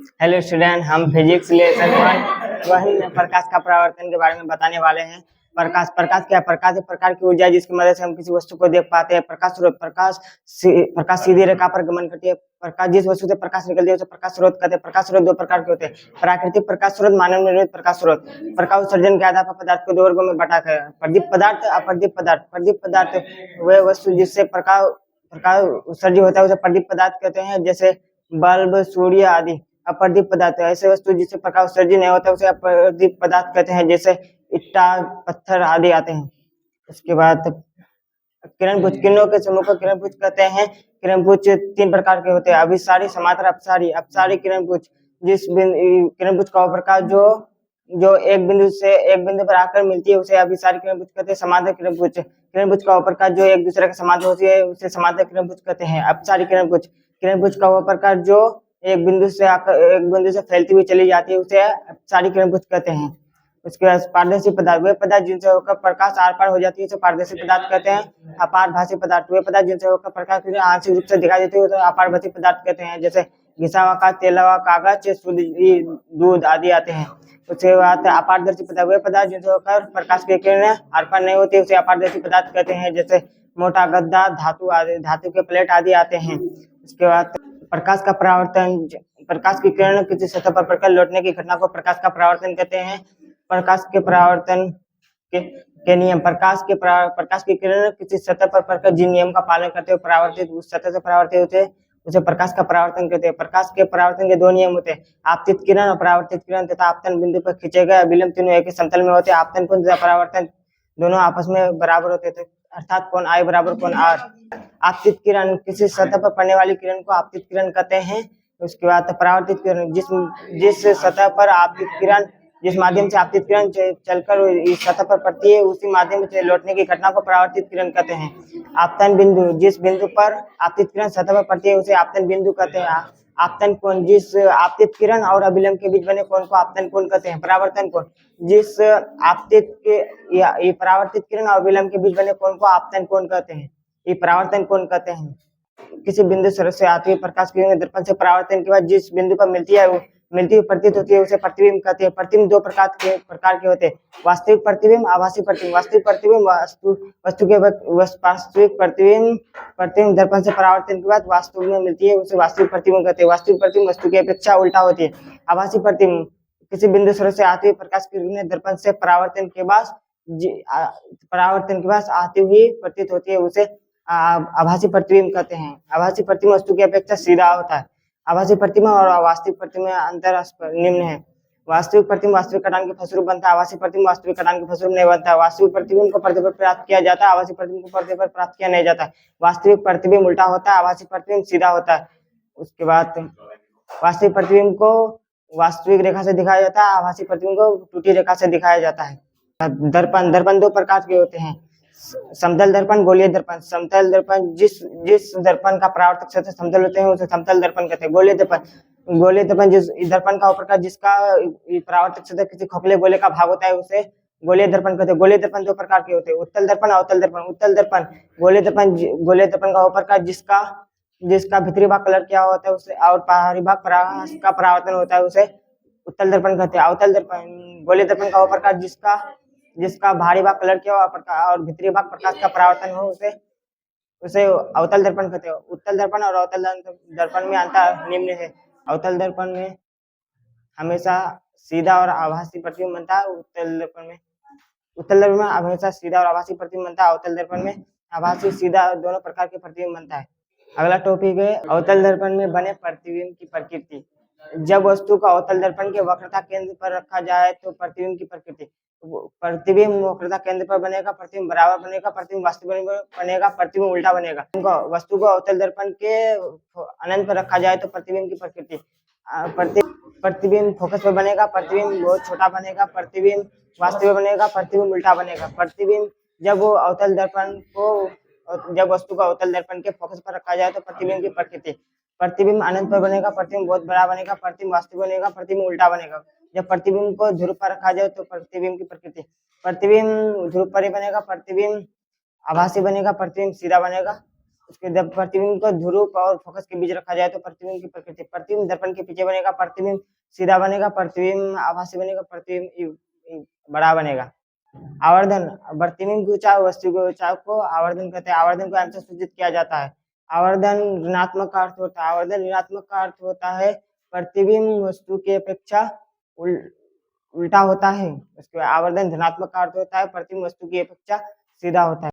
Hello student, हम physics lesson वही प्रकाश का परावर्तन के बारे में बताने वाले हैं। प्रकाश प्रकाश क्या है? प्रकाश एक प्रकार की ऊर्जा है जिसकी मदद से हम किसी वस्तु को देख पाते हैं। प्रकाश स्रोत प्रकाश सीधी रेखा पर गमन करती है। प्रकाश जिस वस्तु से प्रकाश निकलती है उसे प्रकाश स्रोत कहते हैं। प्रकाश स्रोत दो प्रकार के होते हैं, प्राकृतिक प्रकाश स्रोत, मानव निर्मित प्रकाश स्रोत। प्रकाश उत्सर्जन के आधार पर पदार्थ को दो वर्गों में बांटा है, प्रदीप पदार्थ, अप्रदीप पदार्थ। प्रदीप पदार्थ वह वस्तु जिससे प्रकाश प्रकाश उत्सर्जित होता है उसे प्रदीप पदार्थ कहते हैं, जैसे बल्ब, सूर्य आदि। अप्रदीप पदार्थ ऐसे वस्तु जिससे प्रकाश उत्सर्जित नहीं होता उसे अप्रदीप पदार्थ कहते हैं, जैसे ईटा, पत्थर आदि आते हैं। उसके बाद किरणपुंज, किरणों के समूह को किरणपुंज कहते हैं। किरणपुंज तीन प्रकार के होते हैं, अभिसारी, समांतर, अपसारी। अपसारी किरणपुंज जिस किरणपुंज का प्रकाश जो जो एक बिंदु पर आकर मिलती है उसे अभिसारी किरणपुंज कहते हैं। समांतर किरणपुंज, किरणपुंज का प्रकाश जो एक दूसरे के समांतर होती है उसे समांतर किरणपुंज कहते हैं। अपसारी किरणपुंज, किरणपुंज का प्रकाश जो एक बिंदु से फैलती हुई चली जाती है उसे अपसारी किरणपुंज कहते हैं। उसके बाद पारदर्शी पदार्थ, वे पदार्थ जिनसे होकर प्रकाश आर पार हो जाती है उसे पारदर्शी पदार्थ कहते हैं। अपारभासी पदार्थ, वे पदार्थ जिनसे होकर प्रकाश आंशिक रूप से दिखाई देती है उसे अपारभासी पदार्थ कहते हैं, जैसे घिसा हुआ कागज, तेला हुआ कागज, दूध आदि आते हैं। उसके बाद अपारदर्शी पदार्थ, वे पदार्थ जिनसे होकर प्रकाश की किरणें आर पार नहीं होती उसे अपारदर्शी पदार्थ कहते हैं, जैसे मोटा गद्दा, धातु के प्लेट आदि आते हैं। उसके बाद प्रकाश का परावर्तन, प्रकाश की किरण किसी सतह पर पड़कर लौटने की घटना को प्रकाश का परावर्तन कहते हैं। प्रकाश के परावर्तन के नियम, प्रकाश की किरण किसी सतह पर पड़कर जिन नियम का पालन करते हुए परावर्तित उस सतह से परावर्तित होते हैं उसे प्रकाश का परावर्तन कहते हैं। प्रकाश के परावर्तन के दो नियम होते हैं, आपतित किरण और परावर्तित किरण तथा आपतन बिंदु पर खींचे गए अभिलंब तीनों एक ही समतल में होते हैं। आपतन कोण तथा परावर्तन दोनों आपस में बराबर होते थे, अर्थात कोण I बराबर कोण R। आपतित किरण किसी सतह पर पड़ने वाली किरण को आपतित किरण कहते हैं। उसके बाद परावर्तित किरण, जिस सतह पर आपतित किरण, जिस माध्यम से आपतित किरण चलकर इस सतह पर पड़ती है उसी माध्यम से लौटने की घटना को परावर्तित किरण कहते हैं। आपतन बिंदु, जिस बिंदु पर आपतित किरण सतह पर पड़ती है उसे आपतन बिंदु कहते हैं। आपतन कोण, जिस आपतित किरण और अभिलंब के बीच बने कोण को आपतन कोण कहते हैं। परावर्तन कोण, जिस परावर्तित किरण और अभिलंब के बीच बने कोण को आपतन कोण कहते हैं, ये परावर्तन कोण कहते हैं। किसी बिंदु स्रोत से आती हुई प्रकाश की किरण दर्पण से परावर्तन के बाद जिस बिंदु पर मिलती हुई प्रतीत होती है उसे प्रतिबिंब कहते हैं। प्रतिबिंब दो प्रकार के होते हैं, वास्तविक प्रतिबिंब, आभासी प्रतिबिंब। वास्तविक प्रतिबिंब वास्तविक प्रतिबिंब दर्पण से परावर्तन के बाद वास्तव में मिलती है उसे वास्तविक प्रतिबिंब कहते हैं। वास्तविक प्रतिबिंब वस्तु की अपेक्षा उल्टा होती है। आभासी प्रतिबिंब, किसी बिंदु स्रोत से आती हुई प्रकाश की किरण दर्पण से परावर्तन के बाद आती हुई प्रतीत होती है उसे आभासी प्रतिबिंब कहते हैं। आभासी प्रतिबिंब वस्तु की अपेक्षा सीधा होता है। आभासी प्रतिबिंब और वास्तविक प्रतिबिंब में अंतर निम्न है। वास्तविक प्रतिबिंब वास्तविक कटान के फलस्वरूप बनता है, आभासी प्रतिबिंब वास्तविक कटान के फलस्वरूप नहीं बनता है। वास्तविक प्रतिबिंब को पर्दे पर प्राप्त किया जाता है, आभासी प्रतिबिंब को पर्दे पर प्राप्त किया नहीं जाता है। वास्तविक प्रतिबिंब उल्टा होता है, आभासी प्रतिबिंब सीधा होता है। उसके बाद वास्तविक प्रतिबिंब को वास्तविक रेखा से दिखाया जाता है, आभासी प्रतिबिंब को टूटी रेखा से दिखाया जाता है। दर्पण दो प्रकार के होते हैं, समतल दर्पण, गोलीय दर्पण। समतल दर्पण, जिस दर्पण का परावर्तक सतह समतल होते हैं उसे समतल दर्पण कहते हैं। गोलीय दर्पण जिस दर्पण का प्रकाश जिसका परावर्तक सतह किसी खोखले गोले का भाग होता है उसे गोलीय दर्पण कहते हैं। गोलीय दर्पण दो प्रकार के होते हैं, उत्तल दर्पण, अवतल दर्पण। उत्तल दर्पण, गोलीय दर्पण का प्रकाश जिसका भीतरी भाग कलर किया होता है उसे और बाहरी भाग प्रकाश का परावर्तन होता है उसे उत्तल दर्पण कहते हैं। अवतल दर्पण, गोलीय दर्पण का प्रकाश जिसका बाहरी भाग कलर किया हुआ और भीतरी भाग प्रकाश का परावर्तन हो उसे अवतल दर्पण कहते हैं। उत्तल दर्पण और अवतल दर्पण में अंतर निम्न है। अवतल दर्पण में हमेशा सीधा और आभासी प्रतिबिंब बनता है। उत्तल दर्पण में हमेशा सीधा और आभासी प्रतिबिंब बनता है। अवतल दर्पण में आभासी सीधा दोनों प्रकार के प्रतिबिंब बनता है। अगला टॉपिक है अवतल दर्पण में बने प्रतिबिंब की प्रकृति। जब वस्तु को अवतल दर्पण के वक्रता केंद्र पर रखा जाए तो प्रतिबिंब की प्रकृति, प्रतिबिंब वक्रता केंद्र पर बनेगा, प्रतिबिंब बराबर बनेगा, प्रतिबिंब वास्तविक बनेगा, प्रतिबिंब उल्टा बनेगा। वस्तु को अवतल दर्पण के अनंत पर रखा जाए तो प्रतिबिंब की प्रकृति, प्रतिबिंब फोकस पर बनेगा, प्रतिबिंब बहुत छोटा बनेगा, प्रतिबिंब वास्तविक बनेगा, प्रतिबिंब उल्टा बनेगा। प्रतिबिंब जब वस्तु को अवतल दर्पण के फोकस पर रखा जाए तो प्रतिबिंब की प्रकृति, प्रतिबिंब अनंत पर बनेगा, प्रतिबिंब बहुत बड़ा बनेगा, प्रतिबिंब वास्तविक बनेगा, प्रतिबिंब उल्टा बनेगा। जब प्रतिबिंब को ध्रुव पर रखा जाए तो प्रतिबिंब की प्रकृति, प्रतिबिंब ध्रुव पर ही बनेगा, प्रतिबिंब आभासी बनेगा, प्रतिबिंब सीधा बनेगा। उसके जब प्रतिबिंब को ध्रुव और फोकस के बीच रखा जाए तो प्रतिबिंब की प्रकृति, प्रतिबिंब दर्पण के पीछे बनेगा, प्रतिबिंब सीधा बनेगा, प्रतिबिंब आभासी बनेगा, प्रतिबिंब बड़ा बनेगा। आवर्धन, प्रतिबिंब की ऊंचाई वस्तु की ऊंचाई को आवर्धन कहते हैं। आवर्धन को एम से सूचित किया जाता है। आवर्धन ऋणात्मक का अर्थ होता है, आवर्धन ऋणात्मक का अर्थ होता है प्रतिबिंब वस्तु की अपेक्षा उल्टा होता है। उसके आवर्धन धनात्मक का अर्थ होता है प्रतिबिंब वस्तु की अपेक्षा सीधा होता है।